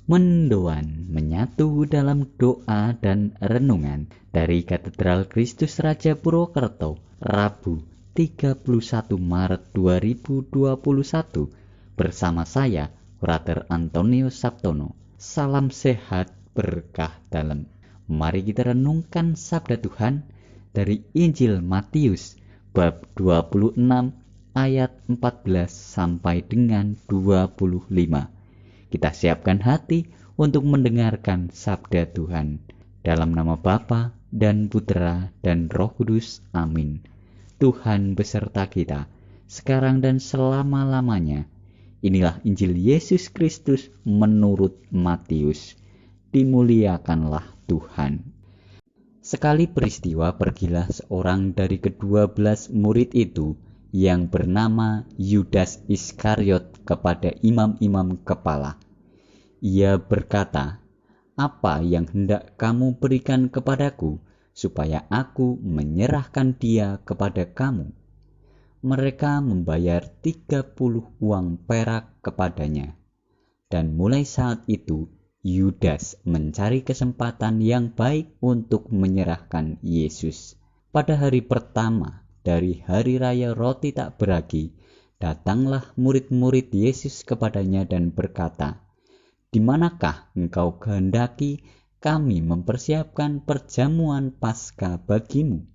Mendoan menyatu dalam doa dan renungan dari Katedral Kristus Raja Purwokerto, Rabu 31 Maret 2021 bersama saya, Frater Antonio Sabtono. Salam sehat, berkah dalam. Mari kita renungkan sabda Tuhan dari Injil Matius bab 26 ayat 14 sampai dengan 25. Kita siapkan hati untuk mendengarkan sabda Tuhan. Dalam nama Bapa dan Putra dan Roh Kudus. Amin. Tuhan beserta kita, sekarang dan selama-lamanya. Inilah Injil Yesus Kristus menurut Matius. Dimuliakanlah Tuhan. Sekali peristiwa pergilah seorang dari ke-12 murid itu yang bernama Yudas Iskariot kepada imam-imam kepala. Ia berkata, "Apa yang hendak kamu berikan kepadaku, supaya aku menyerahkan dia kepada kamu?" Mereka membayar 30 uang perak kepadanya. Dan mulai saat itu, Yudas mencari kesempatan yang baik untuk menyerahkan Yesus. Pada hari pertama dari hari raya roti tak beragi, datanglah murid-murid Yesus kepadanya dan berkata, "Di manakah engkau kehendaki kami mempersiapkan perjamuan Paskah bagimu?"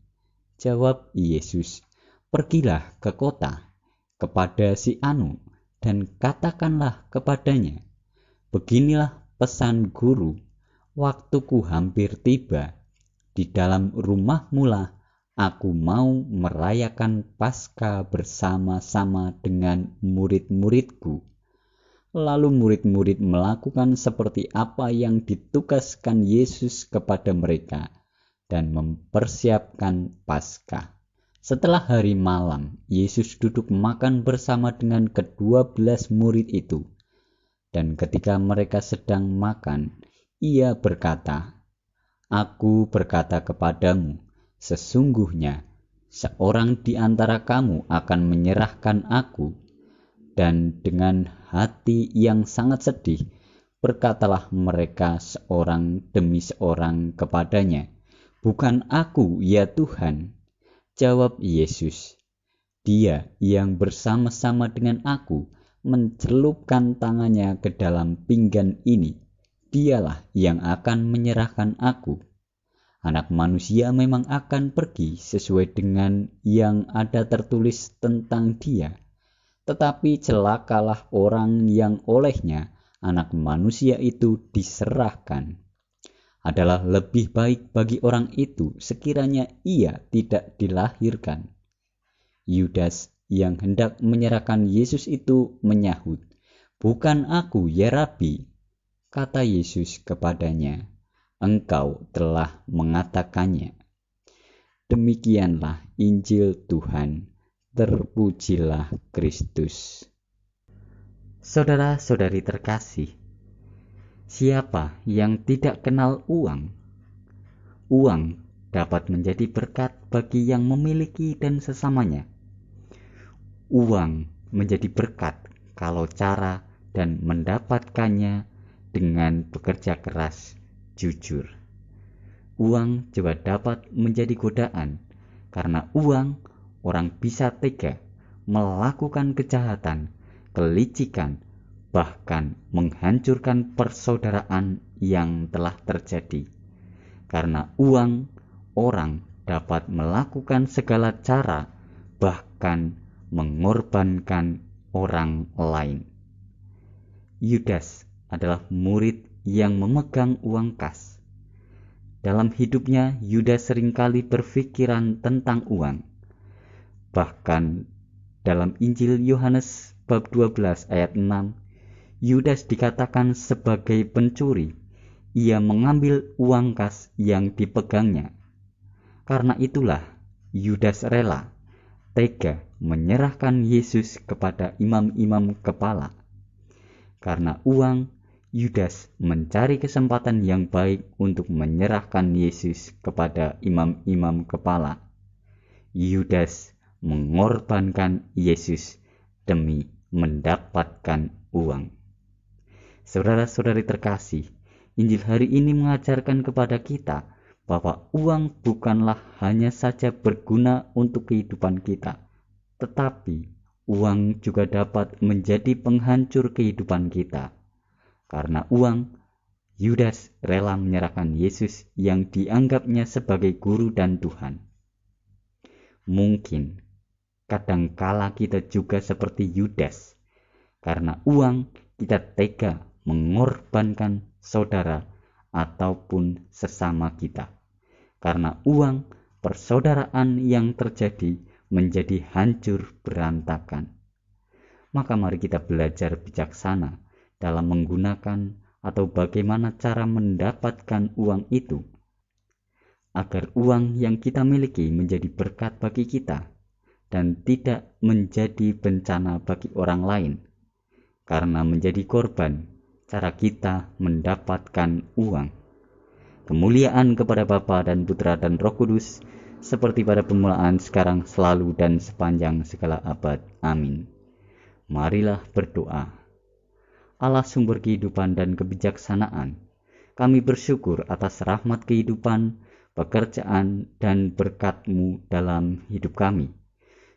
Jawab Yesus, "Pergilah ke kota, kepada si Anu, dan katakanlah kepadanya, beginilah pesan guru, waktuku hampir tiba, di dalam rumahmu lah aku mau merayakan Paskah bersama-sama dengan murid-muridku." Lalu murid-murid melakukan seperti apa yang ditugaskan Yesus kepada mereka dan mempersiapkan Paskah. Setelah hari malam, Yesus duduk makan bersama dengan ke-12 murid itu. Dan ketika mereka sedang makan, ia berkata, "Aku berkata kepadamu, sesungguhnya seorang di antara kamu akan menyerahkan aku." Dan dengan hati yang sangat sedih, berkatalah mereka seorang demi seorang kepadanya, "Bukan aku, ya Tuhan." Jawab Yesus, "Dia yang bersama-sama dengan aku mencelupkan tangannya ke dalam pinggan ini, dialah yang akan menyerahkan aku. Anak manusia memang akan pergi sesuai dengan yang ada tertulis tentang dia. Tetapi celakalah orang yang olehnya anak manusia itu diserahkan. Adalah lebih baik bagi orang itu sekiranya ia tidak dilahirkan." Yudas yang hendak menyerahkan Yesus itu menyahut, "Bukan aku, ya Rabi." Kata Yesus kepadanya, "Engkau telah mengatakannya." Demikianlah Injil Tuhan. Terpujilah Kristus. Saudara-saudari terkasih, siapa yang tidak kenal uang? Uang dapat menjadi berkat bagi yang memiliki dan sesamanya. Uang menjadi berkat kalau cara dan mendapatkannya dengan bekerja keras, jujur. Uang juga dapat menjadi godaan, karena uang orang bisa tega melakukan kejahatan, kelicikan, bahkan menghancurkan persaudaraan yang telah terjadi. Karena uang, orang dapat melakukan segala cara, bahkan mengorbankan orang lain. Yudas adalah murid yang memegang uang kas. Dalam hidupnya, Yudas seringkali berpikiran tentang uang. Bahkan dalam Injil Yohanes bab 12 ayat 6, Yudas dikatakan sebagai pencuri. Ia mengambil uang kas yang dipegangnya. Karena itulah Yudas rela, tega menyerahkan Yesus kepada imam-imam kepala. Karena uang, Yudas mencari kesempatan yang baik untuk menyerahkan Yesus kepada imam-imam kepala. Yudas mengorbankan Yesus demi mendapatkan uang. Saudara-saudari terkasih, Injil hari ini mengajarkan kepada kita bahwa uang bukanlah hanya saja berguna untuk kehidupan kita, tetapi uang juga dapat menjadi penghancur kehidupan kita. Karena uang, Yudas rela menyerahkan Yesus yang dianggapnya sebagai guru dan Tuhan. Mungkin kadangkala kita juga seperti Yudas. Karena uang, kita tega mengorbankan saudara ataupun sesama kita. Karena uang, persaudaraan yang terjadi menjadi hancur berantakan. Maka mari kita belajar bijaksana dalam menggunakan atau bagaimana cara mendapatkan uang itu, agar uang yang kita miliki menjadi berkat bagi kita dan tidak menjadi bencana bagi orang lain. Karena menjadi korban, cara kita mendapatkan uang. Kemuliaan kepada Bapa dan Putra dan Roh Kudus, seperti pada permulaan, sekarang, selalu, dan sepanjang segala abad. Amin. Marilah berdoa. Allah sumber kehidupan dan kebijaksanaan, kami bersyukur atas rahmat kehidupan, pekerjaan, dan berkat-Mu dalam hidup kami.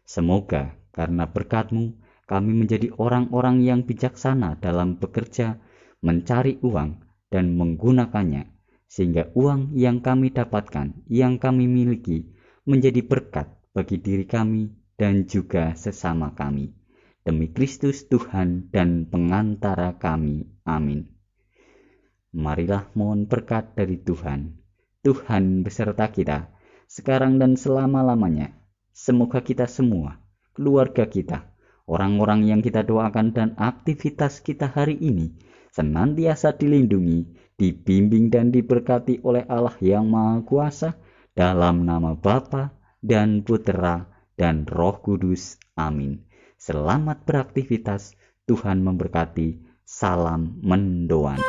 Semoga karena berkat-Mu, kami menjadi orang-orang yang bijaksana dalam bekerja, mencari uang, dan menggunakannya, sehingga uang yang kami dapatkan, yang kami miliki, menjadi berkat bagi diri kami dan juga sesama kami. Demi Kristus Tuhan dan pengantara kami. Amin. Marilah mohon berkat dari Tuhan. Tuhan beserta kita, sekarang dan selama-lamanya. Semoga kita semua, keluarga kita, orang-orang yang kita doakan dan aktivitas kita hari ini senantiasa dilindungi, dibimbing dan diberkati oleh Allah yang Maha Kuasa, dalam nama Bapa dan Putra dan Roh Kudus. Amin. Selamat beraktivitas, Tuhan memberkati. Salam mendoan.